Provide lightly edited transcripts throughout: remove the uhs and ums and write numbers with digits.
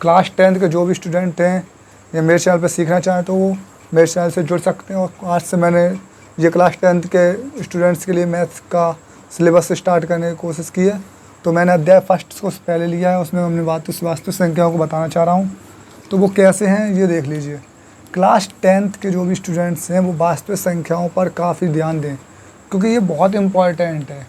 Class 10th के जो भी स्टूडेंट हैं या मेरे चैनल पर सीखना चाहें तो वो मेरे चैनल से जुड़ सकते हैं। और आज से मैंने ये क्लास 10th के स्टूडेंट्स के लिए मैथ्स का सिलेबस स्टार्ट करने की कोशिश की है। तो मैंने अध्याय फर्स्ट को पहले लिया है, उसमें हमने वास्तु संख्याओं को बताना चाह रहा हूँ। तो वो कैसे हैं ये देख लीजिए। क्लास 10th के जो भी स्टूडेंट्स हैं वो वास्तविक संख्याओं पर काफ़ी ध्यान दें, क्योंकि ये बहुत इम्पॉर्टेंट है।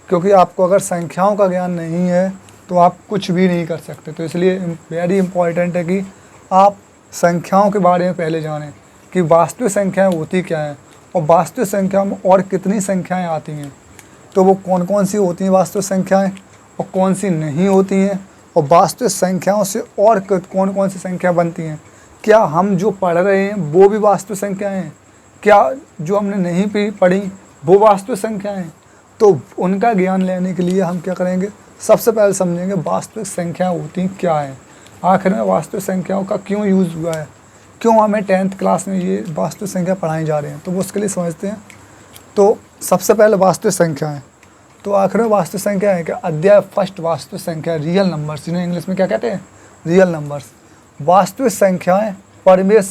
क्योंकि आपको अगर संख्याओं का ज्ञान नहीं है तो आप कुछ भी नहीं कर सकते। तो इसलिए वेरी इम्पॉर्टेंट है कि आप संख्याओं के बारे में पहले जानें कि वास्तविक संख्याएं होती क्या हैं और वास्तविक संख्या में और कितनी संख्याएं आती हैं। तो वो कौन कौन सी होती हैं वास्तविक संख्याएं और कौन सी नहीं होती हैं, और वास्तविक संख्याओं से और कौन कौन सी संख्या बनती हैं। क्या हम जो पढ़ रहे हैं वो भी वास्तविक संख्याएं हैं? क्या जो हमने नहीं पढ़ी वो वास्तविक संख्याएं हैं? तो उनका ज्ञान लेने के लिए हम क्या करेंगे, सबसे पहले समझेंगे वास्तविक संख्याएं होती क्या हैं। आखिर में वास्तविक संख्याओं का क्यों यूज़ हुआ है, क्यों हमें 10th क्लास में ये वास्तविक संख्या पढ़ाई जा रही हैं, तो वो उसके लिए समझते हैं। तो सबसे पहले वास्तविक संख्याएं, तो आखिर में वास्तविक संख्या है क्या, अध्याय फर्स्ट वास्तविक संख्या रियल नंबर्स, जिन्हें इंग्लिश में क्या कहते हैं, रियल नंबर्स। वास्तविक संख्याएं परिमेय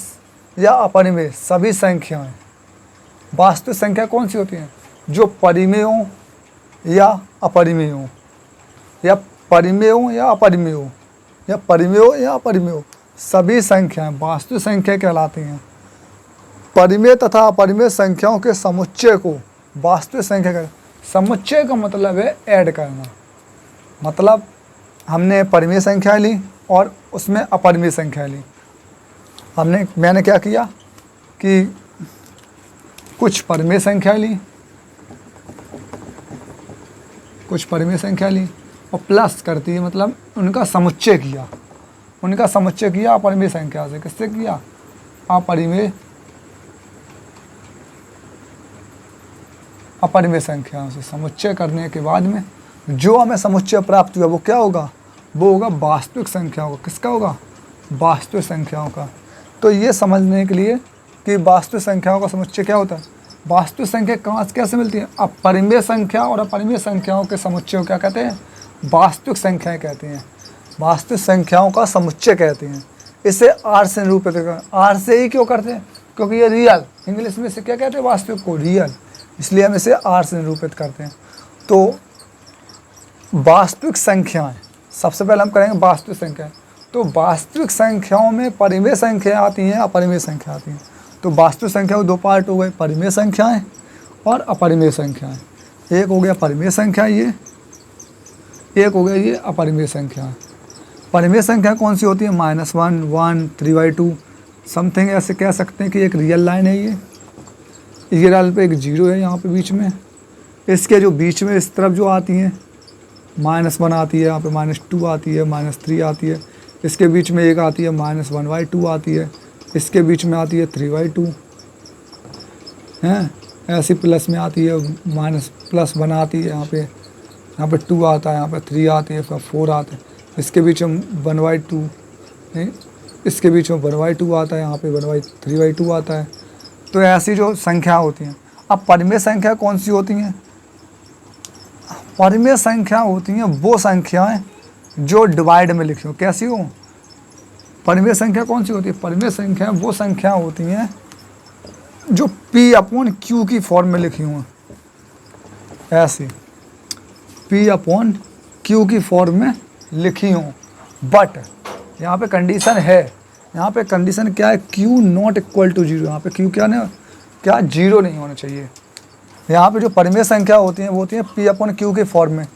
या अपरिमेय सभी संख्याएं। वास्तविक संख्या कौन सी होती हैं, जो परिमेय हो या अपरिमेय हो, या परिमेय हो या अपरिमेय हो, या परिमेय हो या अपरिमेय हो, सभी संख्याएं वास्तविक संख्या कहलाती हैं। परिमेय तथा अपरिमेय संख्याओं के समुच्चय को वास्तविक संख्या कहते हैं। समुच्चय का मतलब है ऐड करना, मतलब हमने परिमेय संख्या ली और उसमें अपरिमेय संख्या ली। मैंने क्या किया कि कुछ परिमेय संख्या ली और प्लस करती है, मतलब उनका समुच्चय किया अपरिमेय संख्या से। किससे किया, अपरिमेय संख्याओं से। समुच्चय करने के बाद में जो हमें समुच्चय प्राप्त हुआ वो क्या होगा, वो होगा वास्तविक संख्याओं का। किसका होगा, वास्तविक संख्याओं का। तो ये समझने के लिए कि वास्तविक संख्याओं का समुच्चय क्या होता है, वास्तविक संख्या कहाँ कैसे मिलती है, अपरिमेय संख्या और अपरिमेय संख्याओं के समुच्चय को क्या कहते हैं, वास्तविक संख्याएं कहते हैं। वास्तविक संख्याओं का समुच्चय कहते हैं। इसे आर से निरूपित करते, आर से ही क्यों करते हैं, क्योंकि ये रियल, इंग्लिश में से क्या कहते हैं वास्तविक को, रियल, इसलिए हम इसे आर से निरूपित करते हैं। तो वास्तविक संख्याएं, सबसे पहले हम करेंगे वास्तविक संख्याएं। तो वास्तविक संख्याओं में परिमेय संख्या आती हैं, अपरिमेय संख्या आती हैं। तो वास्तविक संख्या के दो पार्ट हो गए, परिमेय संख्याएं और अपरिमेय संख्याएं। एक हो गया परिमेय संख्या, ये एक हो गया ये अपरिमेय संख्या। परिमेय संख्या कौन सी होती है, -1, 1, 3/2 समथिंग, ऐसे कह सकते हैं कि एक रियल लाइन है ये लाइन पे एक जीरो है यहाँ पे बीच में, इसके जो बीच में इस तरफ जो आती हैं -1 आती है, यहाँ पे -2 आती है, -3 आती है, इसके बीच में एक आती है -1/2 आती है, इसके बीच में आती है 3/2 हैं, ऐसी प्लस में आती है, +1 आती है, यहाँ पे 2 आता है, यहाँ पे 3 आती है, फिर 4 आता है, इसके बीच में 1/2, इसके बीच में 1/2 आता है, यहाँ पे 3/2 आता है। तो ऐसी जो संख्या होती हैं। अब परिमेय संख्या कौन सी होती हैं, परिमेय संख्या होती हैं वो संख्याएं जो डिवाइड में लिखी हो। कैसी हो, परिमेय संख्या कौन सी होती है, परिमेय संख्या वो संख्या होती हैं जो P/Q की फॉर्म में लिखी हुई, ऐसी P/Q की फॉर्म में लिखी हूँ। बट यहाँ पे कंडीशन है, यहाँ पे कंडीशन क्या है, Q ≠ = 0। यहाँ पे Q क्या जीरो नहीं होना चाहिए। यहाँ पे जो परिमेय संख्या होती हैं वो होती हैं P/Q के फॉर्म में,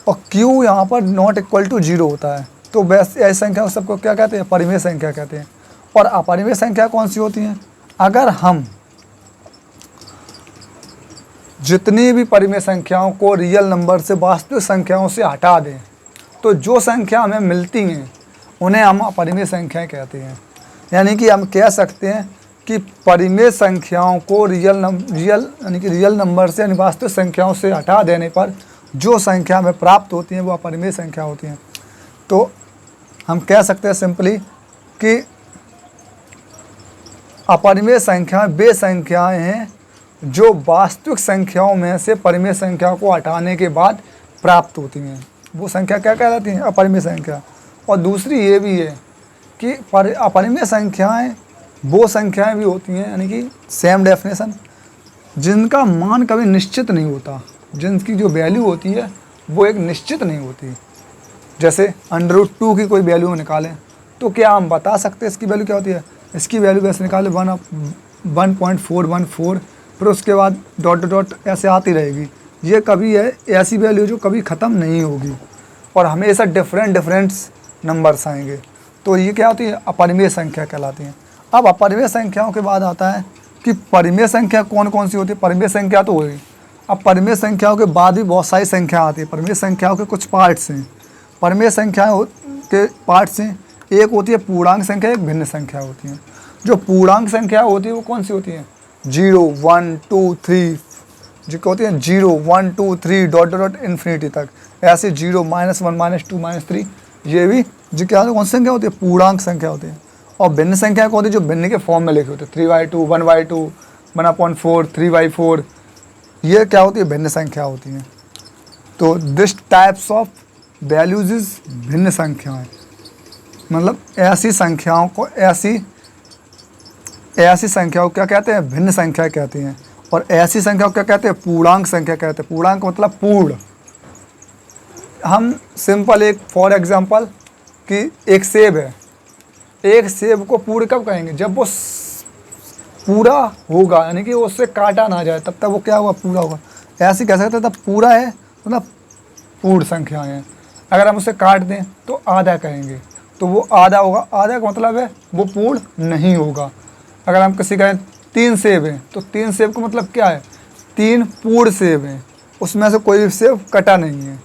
और Q यहाँ पर ≠ 0 होता है। तो वैसे ऐसी संख्या सबको क्या कहते हैं, परिमेय संख्या कहते हैं। और अपरिमेय संख्या कौन सी होती हैं, अगर हम जितनी भी परिमेय संख्याओं को रियल नंबर से वास्तविक संख्याओं से हटा दें तो जो संख्या हमें मिलती हैं उन्हें हम अपरिमेय संख्याएं कहते हैं। यानी कि हम कह सकते हैं कि परिमेय संख्याओं को रियल नंबर से यानी वास्तविक संख्याओं से हटा देने पर जो संख्या हमें प्राप्त होती हैं वो अपरिमेय संख्या होती हैं। तो हम कह सकते हैं सिंपली कि अपरिमेय संख्या वे संख्याएं हैं जो वास्तविक संख्याओं में से परिमेय संख्या को हटाने के बाद प्राप्त होती हैं। वो संख्या क्या कहलाती हैं, अपरिमेय संख्या। और दूसरी ये भी है कि अपरिमेय संख्याएं वो संख्याएं भी होती हैं, यानी कि सेम डेफिनेशन, जिनका मान कभी निश्चित नहीं होता, जिनकी जो वैल्यू होती है वो एक निश्चित नहीं होती। जैसे √2 की कोई वैल्यू निकालें तो क्या हम बता सकते हैं इसकी वैल्यू क्या होती है? इसकी वैल्यू वैसे निकाले 1.414, फिर उसके बाद डॉट डॉट ऐसे आती रहेगी। ये कभी है ऐसी वैल्यू जो कभी ख़त्म नहीं होगी और हमेशा डिफरेंट नंबर्स आएंगे। तो ये क्या होती है? अपरिमेय संख्या कहलाती हैं। अब अपरिमेय संख्याओं के बाद आता है कि परिमेय संख्या कौन कौन सी होती है। परिमेय संख्या तो होगी, अब परिमेय संख्याओं के बाद भी बहुत सारी संख्या आती है। परिमेय संख्याओं के कुछ पार्ट्स हैं। परिमेय संख्याओं के पार्ट्स हैं, एक होती है पूर्णांक संख्या, एक भिन्न संख्या होती है। जो पूर्णांक संख्या होती है वो कौन सी होती है? 0, 1, 2, 3, जो होती है 0, 1, 2, 3 डॉट डॉट इन्फिनिटी तक, ऐसे 0, -1, -2, -3, ये भी जो क्या कौन सी संख्या होती है? पूर्णांक संख्या होती है। और भिन्न संख्या को होती है जो भिन्न के फॉर्म में लिखे होते हैं, 3/2, 1/2, 1/4, 3/4, ये क्या होती है? भिन्न संख्या होती हैं। तो this types of values is भिन्न संख्याएं, मतलब ऐसी संख्याओं को ऐसी संख्याओं को क्या कहते हैं? भिन्न संख्या कहती हैं। और ऐसी संख्या को क्या कहते हैं? पूर्णांक संख्या कहते हैं। पूर्णांक मतलब पूर्ण। हम सिंपल एक फॉर एग्जांपल कि एक सेब है, एक सेब को पूर्ण कब कहेंगे? जब वो पूरा होगा, यानी कि उससे काटा ना जाए, तब तक वो क्या होगा? पूरा होगा। ऐसे कह सकते हैं तब पूरा है, मतलब पूर्ण संख्या है। अगर हम उसे काट दें तो आधा कहेंगे, तो वो आधा होगा। आधा का मतलब है वो पूर्ण नहीं होगा। अगर हम किसी कहें 3 सेब हैं, तो 3 सेब का मतलब क्या है? 3 पूर्ण सेब हैं, उसमें से कोई भी सेब कटा नहीं है।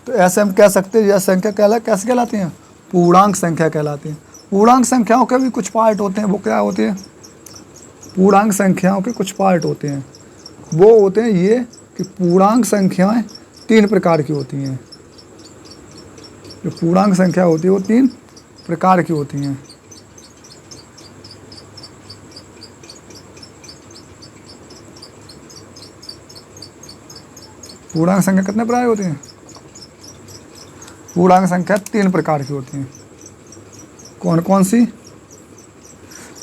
तो ऐसे हम कह सकते हैं यह संख्या कैसे कहलाती हैं? पूर्णांक संख्या कहलाती हैं। पूर्णांक संख्याओं के भी कुछ पार्ट होते हैं, वो क्या होते हैं? पूर्णांक संख्याओं के कुछ पार्ट होते हैं, वो होते हैं ये कि पूर्णांक संख्याएं 3 प्रकार की होती हैं। जो पूर्णांक संख्या होती है वो 3 प्रकार की होती हैं। पूर्णांक संख्या कितने प्रकार की होती हैं? पूर्णांक संख्या 3 प्रकार की होती हैं। कौन कौन सी?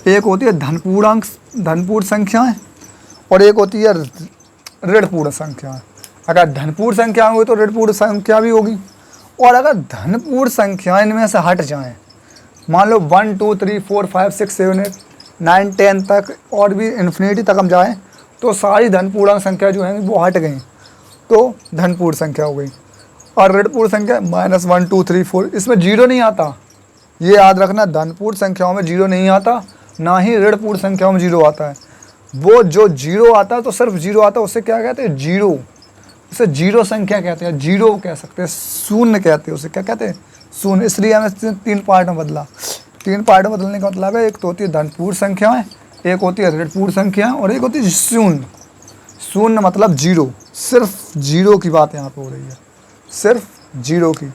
एक होती है धनपूर्ण संख्याएं और एक होती है ऋणपूर्ण संख्याएं। अगर धनपूर्ण संख्या होगी तो ऋणपूर्ण संख्या भी होगी। और अगर धनपूर्ण संख्याएं इनमें से हट जाएं, मान लो 1, 2, 3, 4, 5, 6, 7, 8, 9, 10 तक और भी इन्फिनिटी तक हम जाएं, तो सारी धनपूर्णांक संख्या जो हैं वो हट गई, तो धनपूर्ण संख्या हो गई। और ऋणपूर्ण संख्या -1, 2, 3, 4, इसमें 0 नहीं आता। ये याद रखना, धनपूर्ण संख्याओं में 0 नहीं आता, ना ही ऋणपूर्ण संख्याओं में 0 आता है। वो जो 0 आता है तो सिर्फ 0 आता है, उससे क्या कहते हैं? 0। उसे 0 संख्या कहते हैं, 0 कह सकते हैं, शून्य कहते हैं उसे। क्या कहते हैं? शून्य। इसलिए हमें 3 पार्ट में बदला। 3 पार्ट में बदलने का मतलब है, एक तो होती है धनपूर्ण संख्याएं, एक होती है ऋणपूर्ण संख्याएं और एक होती है शून्य। शून्य मतलब 0, सिर्फ 0 की बात यहाँ पे हो रही है, सिर्फ 0 की।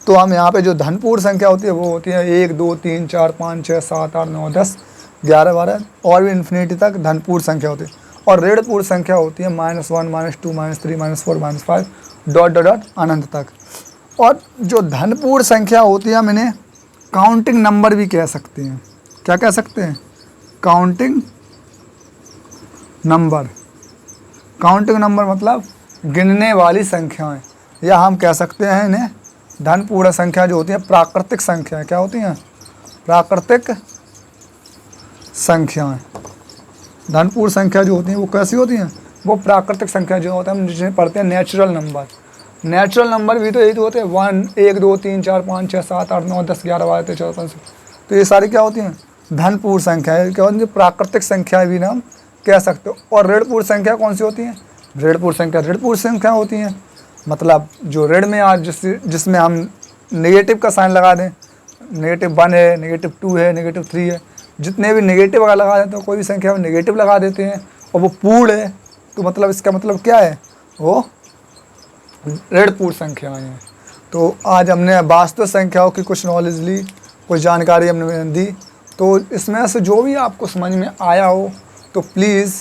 तो हम यहाँ पे जो धनपूर्ण संख्या होती है वो होती है 1, 2, 3, 4, 5, 6, 7, 8, 9, 10, 11, 12 और भी इन्फिनिटी तक धनपूर्ण संख्या होती है। और ऋणपूर्ण संख्या होती है -1, -2, -3, -4, -5 डॉट डॉट डॉट अनंत तक। और जो धनपूर्ण संख्या होती है हम इन्हें काउंटिंग नंबर भी कह सकते हैं। क्या कह सकते हैं? Counting number. काउंटिंग नंबर मतलब गिनने वाली संख्याएं, या हम कह सकते हैं इन्हें धनपूर्ण संख्या जो होती है प्राकृतिक संख्याएं। क्या होती हैं? प्राकृतिक संख्याएं। धनपूर्ण संख्या जो होती हैं वो कैसी होती हैं? वो प्राकृतिक संख्या जो होता है, हम जिसे पढ़ते हैं नेचुरल नंबर। नेचुरल नंबर भी तो यही तो होते हैं, 1, 2, 3, 4, 5, 6, 7, 8, 9, 10, 11, 12, 13, 14, 15। तो ये सारी क्या होती हैं? धनपूर्ण संख्या। क्या होती है? प्राकृतिक संख्या भी नाम कह सकते हो। और ऋणपूर्ण संख्या कौन सी होती है? ऋणपूर्ण संख्या होती हैं, मतलब जो ऋण में आज जिसमें हम नेगेटिव का साइन लगा दें, -1 है, -2 है, -3 है, जितने भी नेगेटिव अगर लगा देते हैं, तो कोई भी संख्या में नेगेटिव लगा देते हैं और वो पूर्ण है, तो मतलब इसका मतलब क्या है? वो ऋणपूर्ण संख्याएं हैं। तो आज हमने वास्तविक संख्याओं की कुछ नॉलेज ली, कुछ जानकारी हमने दी। तो इसमें से जो भी आपको समझ में आया हो तो प्लीज़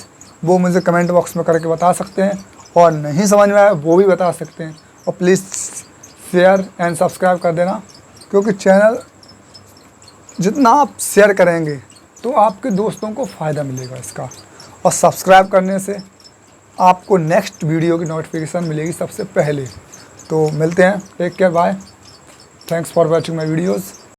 वो मुझे कमेंट बॉक्स में करके बता सकते हैं, और नहीं समझ में आया वो भी बता सकते हैं। और प्लीज़ शेयर एंड सब्सक्राइब कर देना। क्योंकि चैनल जितना आप शेयर करेंगे तो आपके दोस्तों को फ़ायदा मिलेगा इसका। और सब्सक्राइब करने से आपको नेक्स्ट वीडियो की नोटिफिकेशन मिलेगी सबसे पहले। तो मिलते हैं, take care, bye, thanks for watching my videos.